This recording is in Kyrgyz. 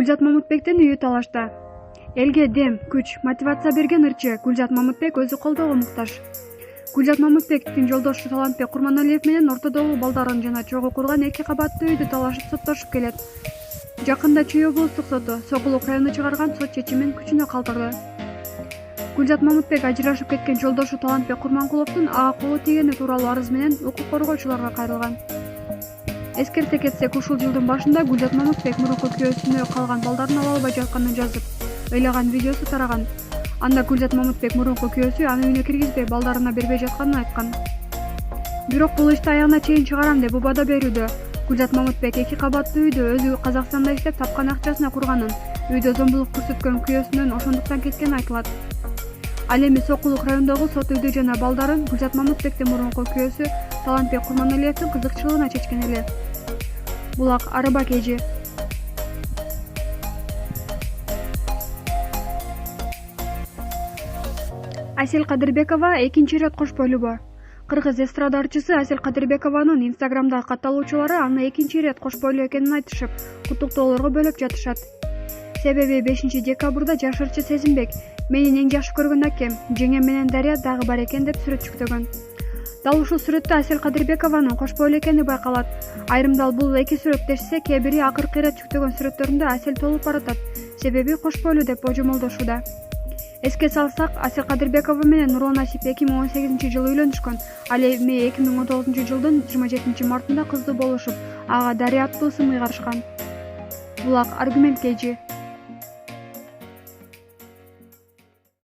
Гүлзат Мамытбектин үйү талашта. Элге дем, күч, мотивация берген ырчы Гүлзат Мамытбек өзү колдоого муктаж. Гүлзат Мамытбектин жолдошу Талантбек Курманалиев менен ортодогу балдарын жана чогуу курган 2 кабаттуу үйдү талашып соттошуп келет. Жакында Чүй облустук соту Сокулук району чыгарган сот чечимин күчүнө калтырды. Гүлзат Мамытбек ажырашып кеткен жолдошу Талантбек Курманкуловдун ага колу тийгени тууралуу арыз менен укук коргоочуларга кайрылган. Эскерте кетсек, ушул жылдын башында Гүлзат Мамытбек мурунку күйөөсүнө калган балдарын ала албай жатканын жазып, ыйлаган видеосу тараган. Анда Гүлзат Мамытбек мурунку күйөөсү аны үйүнө киргизбей, балдарына бербей жатканын айткан. Бирок бул ишти аягына чейин чыгарам деп убада берүүдө. Гүлзат Мамытбек 2 кабаттуу үйдү өзү Казакстанда иштеп тапкан акчасына курганын, үйдө зомбулук көрсөткөн күйөөсүнөн ошондуктан кеткени айтылат. Ал эми Сокулук районундагы сот үйдү жана балдарын Гүлзат Мамытбектин мурунку күйөөсү Талантбек Курманалиевдин кызыкчылыгына чечкен эле. Булак Арабак эжи. Асель Кадырбекова экинчи ирет кош бойлубу. Кыргыз эстрада ырчысы Асель Кадырбекованын Инстаграмдагы катталуучулары аны экинчи ирет кош бойлуу экенин айтышып, куттуктоолорго бөлөп жатышат. Себеби 5-декабрда жаш ырчы Сезимбек менин эң жакшы көргөн акем, жеңем менен Дарья дагы бар экен деп сүрөт жүктөгөн. Дал ушул сүрөттө Асель Кадырбекованын кош бойлуу экени байкалат. Айрымдал бул эки сүрөттешсе, кээ бири акыркы ирет жүктөгөн сүрөттөрүндө Асель толуп баратат, себеби кош бойлуу деп божомолдошууда. Эске салсак, Асель Кадырбекова менен Нурлан Асип 2018-жылы үйлөнүшкөн. Ал эми 2019-жылдын 27-мартында кыздуу болушуп, ага Дарья аттуу ысым ыйгарышкан. Булак Аргумент кежи.